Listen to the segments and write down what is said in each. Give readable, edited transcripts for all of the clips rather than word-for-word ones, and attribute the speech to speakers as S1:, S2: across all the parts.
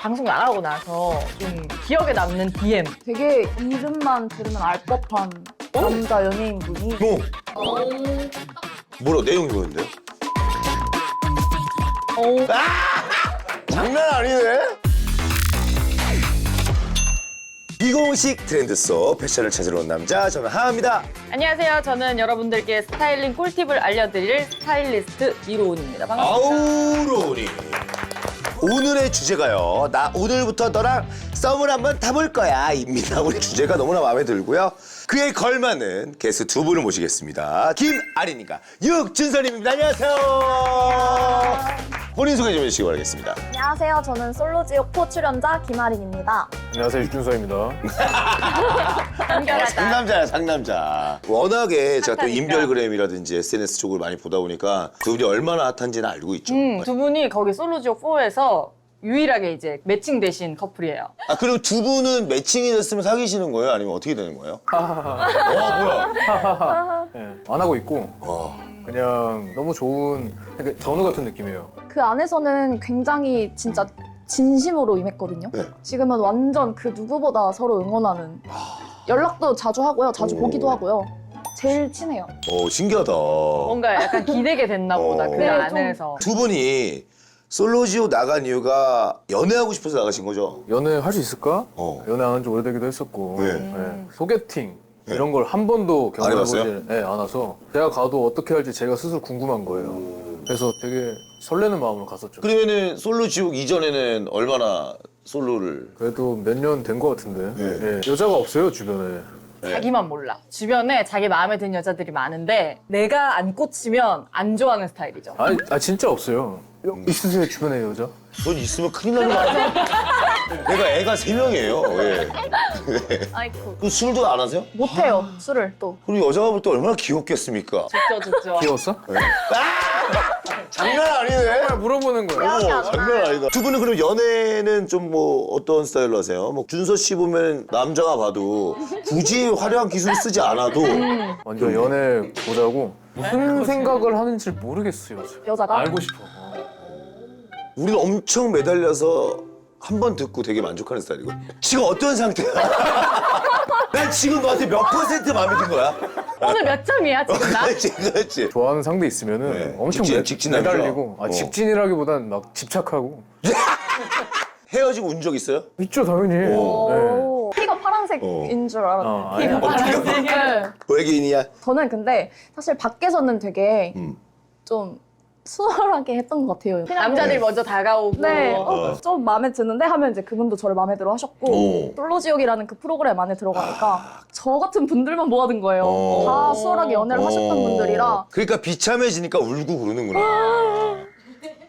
S1: 방송 나가고 나서 좀 기억에 남는 DM.
S2: 되게 이름만 들으면 알 법한 남자 연예인 분이
S3: 뭐라 내용이 뭐였는데요? 장난 아니네. 비공식 트렌드 속 패션을 찾으러 온 남자, 저는 하하입니다.
S1: 안녕하세요. 저는 여러분들께 스타일링 꿀팁을 알려드릴 스타일리스트 이로운입니다. 반갑습니다.
S3: 아우로니. 오늘의 주제가요. 나 오늘부터 너랑 썸을 한번 타볼 거야 입니다. 우리 주제가 너무나 마음에 들고요. 그에 걸맞는 게스트 두 분을 모시겠습니다. 김아린님과 육준서님입니다. 안녕하세요. 본인 소개 좀 해주시기 바라겠습니다.
S2: 안녕하세요. 저는 솔로지옥 포출연자 김아린입니다.
S4: 안녕하세요, 육준서입니다.
S1: 연결하다.
S3: 상남자야, 상남자. 워낙에 제가 또
S1: 핫하니까.
S3: 인별그램이라든지 SNS 쪽을 많이 보다 보니까 두 분이 얼마나 핫한지는 알고 있죠.
S1: 두 분이 거기 솔로지옥 4에서 유일하게 이제 매칭되신 커플이에요.
S3: 아, 그리고 두 분은 매칭이 됐으면 사귀시는 거예요? 아니면 어떻게 되는 거예요? 뭐야?
S4: 네, 안 하고 있고
S3: 와.
S4: 그냥 너무 좋은 그러니까 전우 같은 느낌이에요.
S2: 그 안에서는 굉장히 진짜 진심으로 임했거든요.
S3: 네.
S2: 지금은 완전 그 누구보다 서로 응원하는. 연락도 자주 하고요. 자주
S3: 오.
S2: 보기도 하고요. 제일 친해요.
S3: 신기하다.
S1: 뭔가 약간 기대게 됐나 보다, 그
S2: 네, 좀-
S1: 안에서.
S3: 두 분이 솔로지오 나간 이유가 연애하고 싶어서 나가신 거죠?
S4: 연애 할 수 있을까?
S3: 어.
S4: 연애 안 한 지 오래되기도 했었고
S3: 네.
S4: 네, 소개팅 이런 걸 한 번도
S3: 해봤어요?
S4: 경험해보지 네, 않아서 제가 가도 어떻게 할지 제가 스스로 궁금한 거예요. 그래서 되게 설레는 마음으로 갔었죠.
S3: 그러면은 솔로지옥 이전에는 얼마나 솔로를?
S4: 그래도 몇 년 된 것 같은데
S3: 네.
S4: 네, 여자가 없어요 주변에.
S1: 자기만 몰라. 주변에 자기 마음에 드는 여자들이 많은데 내가 안 꽂히면 안 좋아하는 스타일이죠.
S4: 아니 진짜 없어요. 있으세요 주변에 여자?
S3: 넌 있으면 큰일 나는 거 아니야? 내가 애가 3명이에요. 예.
S1: 아이쿠.
S3: 그 술도 안 하세요?
S2: 못해요. 술을 또.
S3: 그리고 여자가 볼 때 얼마나 귀엽겠습니까?
S1: 좋죠.
S4: 귀여웠어?
S3: 장난 아니네.
S4: 물어보는 거예요.
S3: 장난 아니다. 두 분은 그럼 연애는 좀 뭐 어떤 스타일로 하세요? 뭐 준서 씨 보면 남자가 봐도 굳이 화려한 기술 쓰지 않아도
S4: 완전 연애 보자고 무슨 생각을 하는지 모르겠어요.
S2: 여자가?
S4: 알고 싶어.
S3: 우리는 엄청 매달려서 한 번 듣고 되게 만족하는 스타일이고. 지금 어떤 상태야? 난 지금 너한테 몇 % 마음에 든 거야?
S1: 오늘 몇 점이야, 지금 나?
S3: 그렇지.
S4: 좋아하는 상대 있으면은
S3: 네.
S4: 엄청
S3: 직진 남자.
S4: 매달리고 직진이라기보단 막 집착하고
S3: 헤어지고 운 적 있어요?
S4: 있죠 당연히. 네.
S2: 오. 피가 파란색인 줄 알았는데.
S4: 아니야.
S2: 네.
S3: 외계인이야?
S2: 저는 근데 사실 밖에서는 되게
S3: 음.
S2: 좀 수월하게 했던 것 같아요. 그냥
S1: 남자들이 먼저 다가오고.
S2: 네, 좀 마음에 드는데 하면 이제 그분도 저를 마음에 들어 하셨고
S3: 오.
S2: 솔로지옥이라는 그 프로그램 안에 들어가니까 저 같은 분들만 모아둔 거예요.
S3: 오.
S2: 다 수월하게 연애를 하셨던 분들이라
S3: 그러니까 비참해지니까 울고 그러는구나.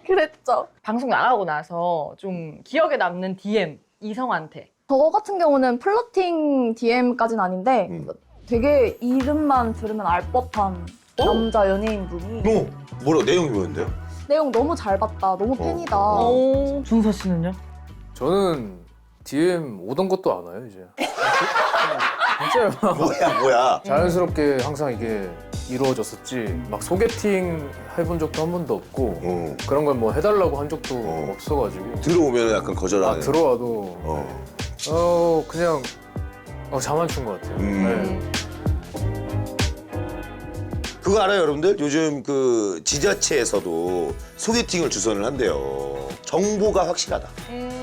S2: 그랬죠.
S1: 방송 나가고 나서 좀 기억에 남는 DM, 이성한테.
S2: 저 같은 경우는 플러팅 DM까지는 아닌데 되게 이름만 들으면 알 법한 남자 연예인 분이
S3: 뭐라 내용이 뭐였는데요?
S2: 내용 너무 잘 봤다, 너무 팬이다.
S1: 오. 준서 씨는요?
S4: 저는 DM 오던 것도 안 와요 이제. 진짜요.
S3: 뭐야?
S4: 자연스럽게 항상 이게 이루어졌었지 막 소개팅 해본 적도 한 번도 없고 그런 걸 뭐 해달라고 한 적도 없어가지고
S3: 들어오면 약간 거절하는.
S4: 들어와도
S3: 어.
S4: 그냥 자만춘 것 같아요. 네.
S3: 그거 알아요, 여러분들? 요즘 그 지자체에서도 소개팅을 주선을 한대요. 정보가 확실하다.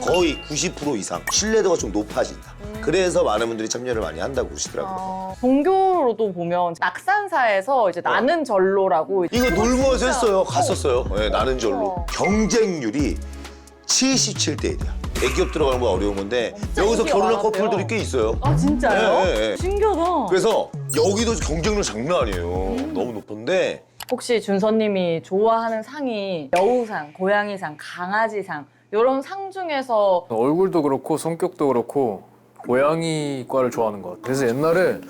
S3: 거의 90% 이상 신뢰도가 좀 높아진다. 그래서 많은 분들이 참여를 많이 한다고 그러시더라고요.
S1: 종교로도 보면 낙산사에서 이제 나는 절로라고.
S3: 이거 놀모에서 했어요. 갔었어요. 네, 나는 절로.
S1: 어.
S3: 경쟁률이 77대 1이야. 대기업 들어가는 거 어려운 건데 여기서
S1: 인기가
S3: 결혼한
S1: 많았대요.
S3: 커플들이 꽤 있어요.
S1: 아, 진짜요?
S3: 네, 네.
S1: 신기하다.
S3: 그래서 여기도 경쟁률 장난 아니에요. 너무 높은데
S1: 혹시 준서님이 좋아하는 상이 여우상, 고양이상, 강아지상 이런 상 중에서
S4: 얼굴도 그렇고 성격도 그렇고 고양이과를 좋아하는 것 같아요. 그래서 옛날에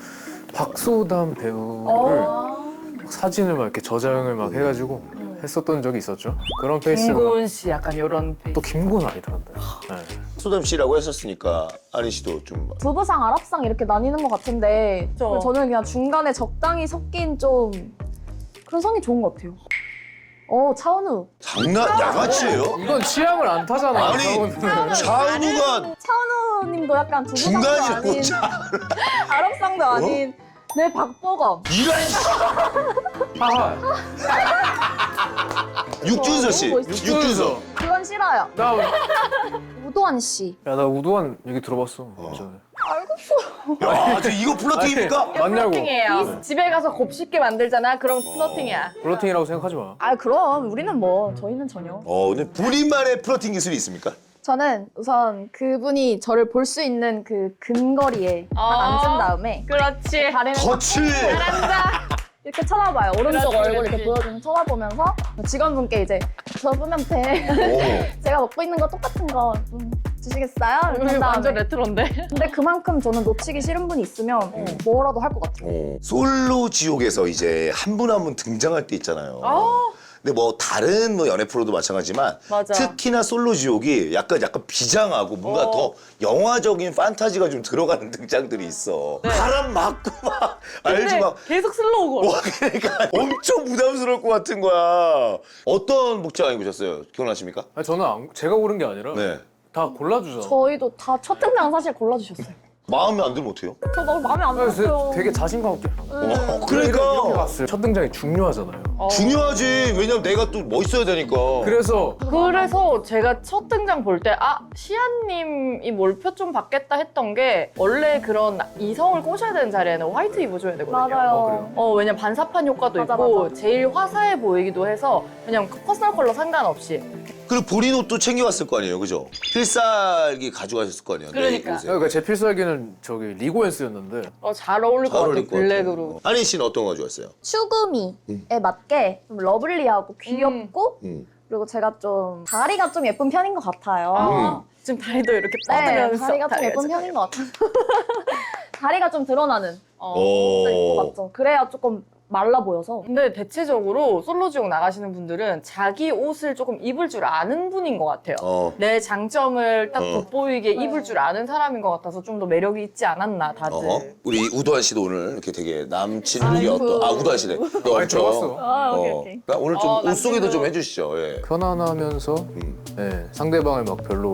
S4: 박소담 배우를 막 사진을 막 이렇게 저장을 막 해가지고 했었던 적이 있었죠. 그런 페이스가
S1: 김고은 씨 약간 이런
S4: 또 김고은 아니더란데. 네.
S3: 소담 씨라고 했었으니까 아린 씨도 좀
S2: 부부상, 아랍상 이렇게 나뉘는 것 같은데
S1: 그쵸.
S2: 저는 그냥 중간에 적당히 섞인 좀 그런 성이 좋은 것 같아요. 차은우.
S3: 장난 양아치예요?
S4: 이건 취향을 안 타잖아.
S3: 아니 차은우가
S2: 차은우님도 약간 두부상도
S3: 중간이라고
S2: 아닌 아랍상도 아닌 네 박보검.
S3: 이런
S4: 하하.
S3: 육준서 씨.
S2: 너무 멋있어.
S3: 육준서.
S2: 그건 싫어요.
S4: 나
S2: 우도환 씨.
S4: 야, 나 우도환 얘기 들어봤어. 전에.
S3: 야, 저 이거 플러팅입니까?
S4: 맞냐고.
S1: 플러팅이에요. 집에 가서 곱씹게 만들잖아. 그럼 플러팅이야.
S4: 플러팅이라고 생각하지 마.
S2: 그럼 우리는 뭐 저희는 전혀.
S3: 근데 본인만의 플러팅 기술이 있습니까?
S2: 저는 우선 그분이 저를 볼 수 있는 그 근거리에 딱 앉은 다음에
S1: 그렇지.
S2: 다리를
S3: 거칠.
S2: 이렇게 쳐다봐요. 오른쪽
S1: 그렇지,
S2: 얼굴 이렇게
S1: 그렇지.
S2: 보여주면 쳐다보면서 직원분께 이제 저 보면 돼.
S3: 오.
S2: 제가 먹고 있는 거 똑같은 거 주시겠어요? 이렇게
S1: 우리
S2: 한
S1: 완전
S2: 다음에.
S1: 레트로인데.
S2: 근데 그만큼 저는 놓치기 싫은 분이 있으면 뭐라도 할 것 같아요.
S3: 솔로 지옥에서 이제 한 분 한 분 등장할 때 있잖아요. 근데 뭐 다른 뭐 연애 프로도 마찬가지지만
S1: 맞아.
S3: 특히나 솔로 지옥이 약간 비장하고 뭔가 더 영화적인 판타지가 좀 들어가는 등장들이 있어. 바람 맞고 막 알지
S1: 근데
S3: 막.
S1: 계속 슬로우 걸어.
S3: 와 그러니까 엄청 부담스러울 것 같은 거야. 어떤 복장 입으셨어요? 기억나십니까?
S4: 아니, 저는 제가 고른 게 아니라
S3: 네.
S4: 다 골라주잖아.
S2: 저희도 다 첫 등장 사실 골라주셨어요.
S3: 마음에 안 들면 어떡해요?
S2: 저 너무 마음에 안
S4: 그래서
S2: 들어요.
S4: 되게 자신감 없게. 이렇게
S3: 그러니까
S4: 갔어요. 첫 등장이 중요하잖아요.
S3: 중요하지. 왜냐면 내가 또 멋있어야 되니까.
S4: 그래서
S1: 그래서 제가 첫 등장 볼 때 시아님이 몰표 좀 받겠다 했던 게 원래 그런 이성을 꼬셔야 되는 자리에는 화이트 입어줘야 되거든요.
S2: 맞아요.
S1: 왜냐면 반사판 효과도
S2: 맞아,
S1: 있고
S2: 맞아.
S1: 제일 화사해 보이기도 해서 그냥 퍼스널 컬러 상관없이.
S3: 그리고 본인 옷도 챙겨왔을 거 아니에요, 그죠? 필살기 가져가셨을 거 아니에요.
S1: 그러니까.
S3: 네, 옷에.
S4: 그러니까 제 필살기는 저기 리고엔스였는데
S1: 잘 어울릴 것
S3: 잘
S1: 같아요.
S3: 어울릴 것 같아요.
S1: 블랙으로.
S3: 한인 씨는 어떤 거 가져왔어요?
S2: 추구미에 맞게 좀 러블리하고 귀엽고
S3: 음.
S2: 그리고 제가 좀 다리가 좀 예쁜 편인 것 같아요.
S1: 지금 다리도 이렇게
S2: 네,
S1: 뻗으면서
S2: 다리가 좀 예쁜
S1: 다리가
S2: 편인 것 같아요. 다리가 좀 드러나는
S3: 오.
S2: 것 같죠. 그래야 조금 말라 보여서.
S1: 근데 대체적으로 솔로 지옥 나가시는 분들은 자기 옷을 조금 입을 줄 아는 분인 것 같아요. 내 장점을 딱 돋보이게 입을 줄 아는 사람인 것 같아서 좀 더 매력이 있지 않았나 다들.
S3: 우리 우도환 씨도 오늘 이렇게 되게 남친 룩이
S2: 아이고.
S3: 우도환 씨네. 너
S4: 많이
S3: 엄청.
S4: 들어봤어.
S2: 오케이.
S3: 그러니까 오늘 좀 옷 소개도
S1: 남친룩.
S3: 좀 해주시죠. 예.
S4: 편안하면서 네, 상대방을 막 별로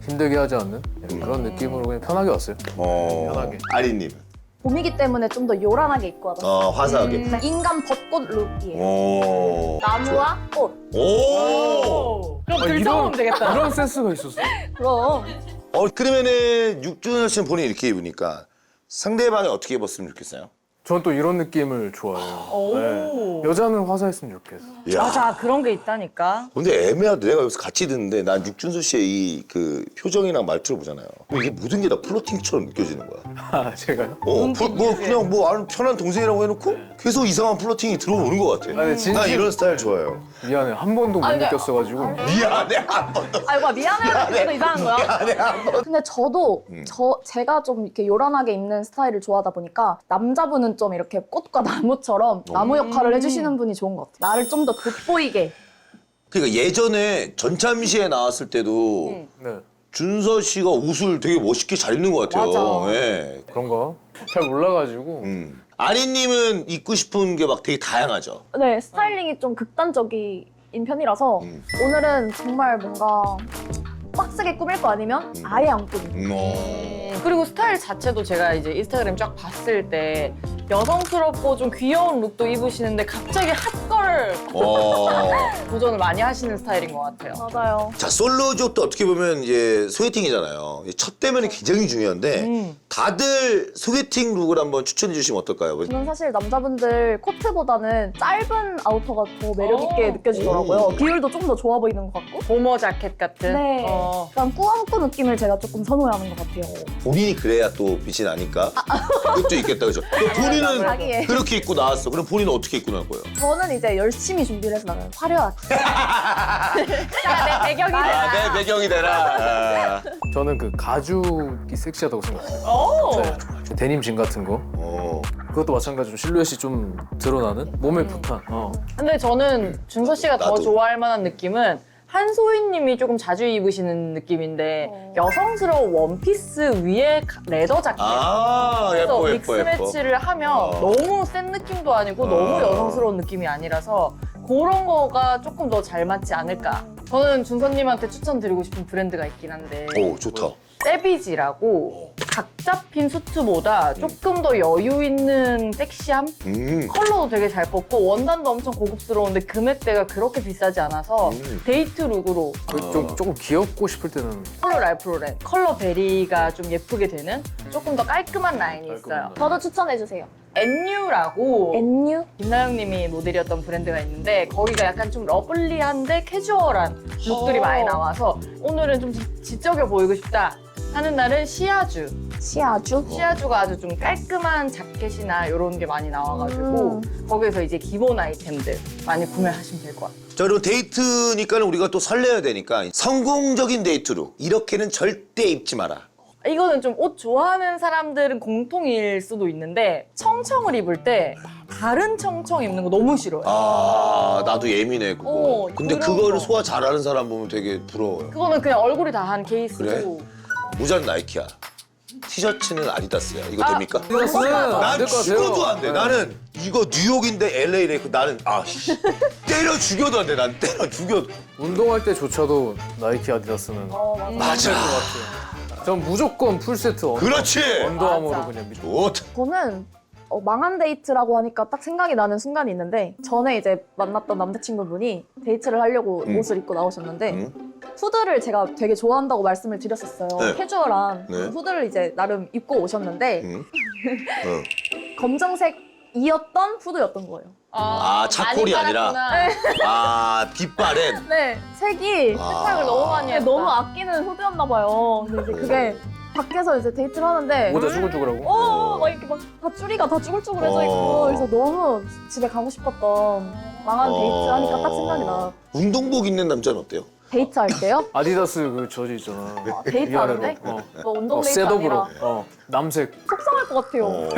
S4: 힘들게 하지 않는 그런 느낌으로 그냥 편하게 왔어요. 편하게.
S3: 아리님.
S2: 봄이기 때문에 좀 더 요란하게 입고 와봤어요.
S3: 화사하게.
S2: 인간 벚꽃 룩이에요.
S3: 오.
S2: 나무와 꽃.
S3: 오.
S1: 그럼
S4: 아,
S1: 들쳐보면 되겠다.
S4: 이런 센스가 있었어.
S2: 그럼.
S3: 그러면은 육준현 씨는 본인이 이렇게 입으니까 상대방이 어떻게 입었으면 좋겠어요?
S4: 전 또 이런 느낌을 좋아해요. 네. 여자는 화사했으면 좋겠어.
S3: 야.
S1: 맞아, 그런 게 있다니까.
S3: 근데 애매하다. 내가 여기서 같이 듣는데 난 육준수 씨의 이 그 표정이랑 말투를 보잖아요. 이게 모든 게 다 플러팅처럼 느껴지는 거야.
S4: 아, 제가요?
S3: 뭐 그냥 뭐 아는 편한 동생이라고 해놓고 계속 이상한 플러팅이 들어오는 것 같아.
S4: 아니, 진심-
S3: 나 이런 스타일 좋아해요.
S4: 미안해. 한 번도 못 느꼈어가지고.
S3: 미안해 한 번도.
S2: 아이고 미안해요. 그래도 이상한 거야.
S3: 미안해 한 번.
S2: 근데 저도 제가 좀 이렇게 요란하게 입는 스타일을 좋아하다 보니까 남자분은 좀 이렇게 꽃과 나무처럼 나무 역할을 해주시는 분이 좋은 것 같아요. 나를 좀 더 돋보이게.
S3: 그러니까 예전에 전참시에 나왔을 때도
S4: 네.
S3: 준서 씨가 옷을 되게 멋있게 잘 입는 것 같아요.
S1: 맞아.
S3: 예.
S4: 그런가? 잘 몰라가지고.
S3: 아리님은 입고 싶은 게 막 되게 다양하죠.
S2: 네, 스타일링이 좀 극단적인 편이라서 오늘은 정말 뭔가 빡세게 꾸밀 거 아니면 아예 안 꾸밀.
S1: 그리고 스타일 자체도 제가 이제 인스타그램 쫙 봤을 때 여성스럽고 좀 귀여운 룩도 입으시는데 갑자기 핫걸 도전을 많이 하시는 스타일인 것 같아요.
S2: 맞아요.
S3: 자, 솔로 지옥도 어떻게 보면 이제 소개팅이잖아요. 첫 대면이 굉장히 중요한데 다들 소개팅 룩을 한번 추천해 주시면 어떨까요?
S2: 저는 사실 남자분들 코트보다는 짧은 아우터가 더 매력 있게 느껴지더라고요. 비율도 좀 더 좋아 보이는 것 같고.
S1: 보머 자켓 같은.
S2: 네. 약간 꾸안꾸 느낌을 제가 조금 선호하는 것 같아요.
S3: 본인이 그래야 또 빛이 나니까 그것도 있겠다, 그죠? 본인은
S2: 자기의.
S3: 그렇게 입고 나왔어. 그럼 본인은 어떻게 입고 나올 거예요?
S2: 저는 이제 열심히 준비를 해서 나가요. 화려하게.
S1: 내 배경이
S3: 내 배경이 되라.
S4: 저는 그 가죽이 섹시하다고 생각해요.
S1: 오!
S4: 네. 데님 진 같은 거. 그것도 마찬가지로 실루엣이 좀 드러나는 몸에 붙한.
S1: 근데 저는 준서 씨가 더
S3: 나도.
S1: 좋아할 만한 느낌은 한소희 님이 조금 자주 입으시는 느낌인데 여성스러운 원피스 위에 레더 자켓. 그래서
S3: 예뻐,
S1: 믹스
S3: 예뻐, 예뻐.
S1: 매치를 하면 너무 센 느낌도 아니고 너무 여성스러운 느낌이 아니라서 그런 거가 조금 더 잘 맞지 않을까. 저는 준서님한테 추천드리고 싶은 브랜드가 있긴 한데
S3: 오, 좋다.
S1: 세비지라고 각 잡힌 수트보다 조금 더 여유 있는 섹시함? 컬러도 되게 잘 뽑고 원단도 엄청 고급스러운데 금액대가 그렇게 비싸지 않아서 데이트 룩으로
S4: 조금 귀엽고 싶을 때는
S1: 컬러 랄프 로렌 컬러 베리가 좀 예쁘게 되는 조금 더 깔끔한 라인이 있어요.
S2: 저도 추천해주세요.
S1: NU라고
S2: NU?
S1: 김나영님이 모델이었던 브랜드가 있는데 거기가 약간 좀 러블리한데 캐주얼한 룩들이 많이 나와서 오늘은 좀 지적여 보이고 싶다 하는 날은 시아주.
S2: 시아주?
S1: 시아주가 아주 좀 깔끔한 자켓이나 이런 게 많이 나와가지고 거기서 이제 기본 아이템들 많이 구매하시면 될 것 같아요.
S3: 자, 그리고 데이트니까 우리가 또 설레야 되니까 성공적인 데이트룩 이렇게는 절대 입지 마라.
S1: 이거는 좀 옷 좋아하는 사람들은 공통일 수도 있는데 청청을 입을 때 다른 청청 입는 거 너무 싫어요.
S3: 아, 나도 예민해 그거. 근데
S1: 그런
S3: 그거를
S1: 거.
S3: 소화 잘하는 사람 보면 되게 부러워요.
S1: 그거는 그냥 얼굴이 다 한 케이스고
S3: 그래? 모자는 나이키야. 티셔츠는 아디다스야. 이거
S1: 아,
S3: 됩니까?
S4: 이거는
S3: 난
S4: 안될 것 같아요.
S3: 죽어도 안 돼.
S4: 네.
S3: 나는 이거 뉴욕인데 LA래. 나는 때려 죽여도 안 돼. 난 때려 죽여도.
S4: 운동할 때조차도 나이키 아디다스는
S3: 맞아.
S4: 전 무조건 풀세트
S3: 그렇지.
S4: 언더아머로
S1: 맞아.
S4: 그냥 믿고.
S3: 좋다.
S2: 저는 망한 데이트라고 하니까 딱 생각이 나는 순간이 있는데 전에 이제 만났던 남자친구분이 데이트를 하려고 옷을 입고 나오셨는데 후드를 제가 되게 좋아한다고 말씀을 드렸었어요.
S3: 네.
S2: 캐주얼한
S3: 네.
S2: 후드를 이제 나름 입고 오셨는데
S3: 어.
S2: 검정색이었던 후드였던 거예요.
S3: 아, 차콜이
S1: 많이
S3: 아니라?
S1: 빨았구나.
S3: 아, 뒷바렌.
S2: 네, 색이
S3: 아.
S1: 세탁을 너무 많이 했다.
S2: 너무 아끼는 후드였나 봐요. 근데 이제 그게 밖에서 이제 데이트를 하는데
S4: 모자 쭈글쭈글하고.
S2: 막 이렇게 막 밧줄이가 다 쭈글쭈글해져 있고 그래서 너무 집에 가고 싶었던 망한 데이트 하니까 딱 생각이 나.
S3: 운동복 입는 남자는 어때요?
S2: 데이트 할 때요?
S4: 아디다스 그 저지 있잖아.
S2: 데이트 하는데?
S4: 위아래로.
S2: 뭐 운동 데이트
S4: 셋업으로.
S2: 아니라
S4: 남색.
S2: 속상할 것 같아요.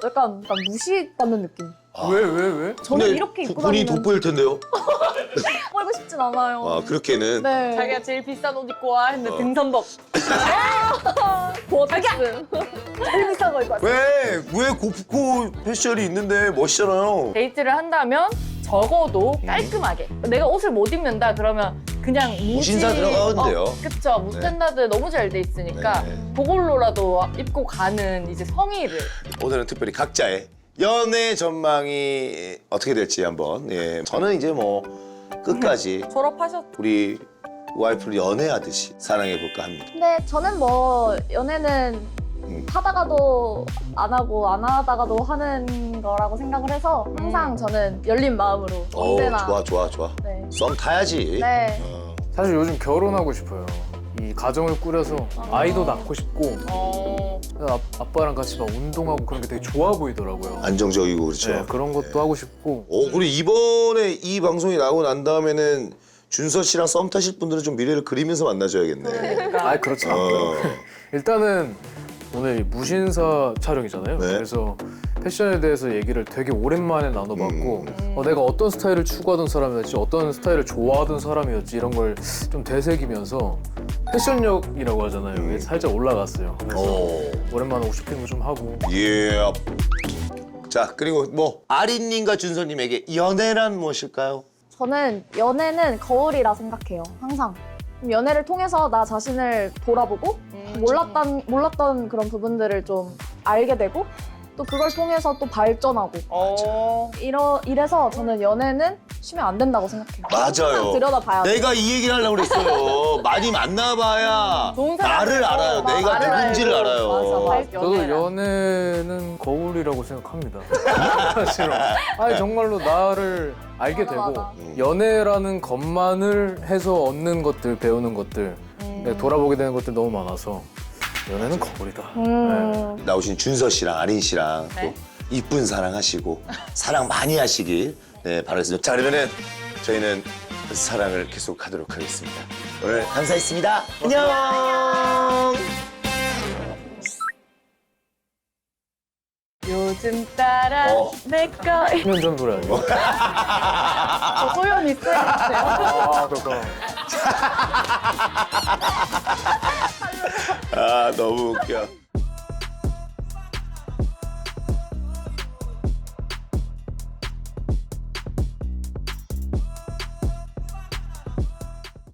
S2: 약간 무시받는 느낌.
S4: 왜?
S2: 저는
S3: 근데
S2: 이렇게 입고
S3: 본인이
S2: 다니면
S3: 돋보일 텐데요?
S2: 보이고 싶진 않아요.
S3: 아, 그렇게는.
S2: 네.
S1: 자기가 제일 비싼 옷 입고 와 했는데 등산복.
S2: 고어텍스. 제일 비싼 거 입고 왔어요.
S3: 왜 고프코 패션이 있는데 멋있잖아요.
S1: 데이트를 한다면 적어도 깔끔하게. 내가 옷을 못 입는다 그러면 그냥
S3: 무신사 들어가면 돼요.
S1: 그쵸. 무스탠다드 너무 잘 돼 있으니까
S3: 네.
S1: 그걸로라도 입고 가는 이제 성의를.
S3: 오늘은 특별히 각자의 연애 전망이 어떻게 될지 한번. 예. 저는 이제 뭐 끝까지
S1: 졸업하셨.
S3: 우리 와이프를 연애하듯이 사랑해볼까 합니다.
S2: 근데 저는 뭐 연애는 하다가도 안 하고 안 하다가도 하는 거라고 생각을 해서 항상 저는 열린 마음으로
S3: 오,
S2: 언제나.
S3: 좋아.
S2: 네.
S3: 썸 타야지.
S2: 네.
S4: 사실 요즘 결혼하고 싶어요. 이 가정을 꾸려서 아이도 낳고 싶고 아빠랑 같이 막 운동하고 그런 게 되게 좋아 보이더라고요.
S3: 안정적이고 그렇죠.
S4: 네, 그런 것도 하고 싶고.
S3: 그리고 이번에 이 방송이 나오고 난 다음에는 준서 씨랑 썸 타실 분들은 좀 미래를 그리면서 만나줘야겠네.
S4: 아, 그렇지 않고요. 일단은 오늘 무신사 촬영이잖아요.
S3: 네.
S4: 그래서 패션에 대해서 얘기를 되게 오랜만에 나눠봤고 내가 어떤 스타일을 추구하던 사람이었지, 어떤 스타일을 좋아하던 사람이었지 이런 걸 좀 되새기면서 패션력이라고 하잖아요. 이게 살짝 올라갔어요. 그래서 오랜만에 옷 쇼핑도 좀 하고.
S3: 예. 자, 그리고 뭐 아린님과 준서님에게 연애란 무엇일까요?
S2: 저는 연애는 거울이라 생각해요. 항상. 연애를 통해서 나 자신을 돌아보고 몰랐던 그런 부분들을 좀 알게 되고 또 그걸 통해서 또 발전하고 이래서 저는 연애는 쉬면 안 된다고 생각해요.
S3: 맞아요.
S2: 항상 들여다봐야 돼.
S3: 내가 이 얘기를 하려고 그랬어요. 많이 만나봐야
S1: 좋은 사람을
S3: 나를 알아요.
S1: 더
S3: 내가
S1: 나를
S3: 누군지를
S1: 알고.
S3: 알아요.
S1: 맞아.
S4: 저도
S1: 연애랑.
S4: 연애는 거울이라고 생각합니다. 사실은. 아니 정말로 나를 알게
S2: 맞아,
S4: 되고
S2: 맞아.
S4: 연애라는 것만을 해서 얻는 것들, 배우는 것들, 돌아보게 되는 것들 너무 많아서 연애는 거울이다. 네.
S3: 나오신 준서 씨랑 아린 씨랑
S1: 네.
S3: 또 이쁜 사랑하시고 사랑 많이 하시길 바라겠습니다. 자, 그러면은 저희는 사랑을 계속하도록 하겠습니다. 오늘 감사했습니다. 안녕.
S1: 요즘 따라 내거
S4: 10년 전 노래 아니에요?
S1: 소연 있어요.
S4: 아, 그렇구나.
S3: 아, 너무 웃겨.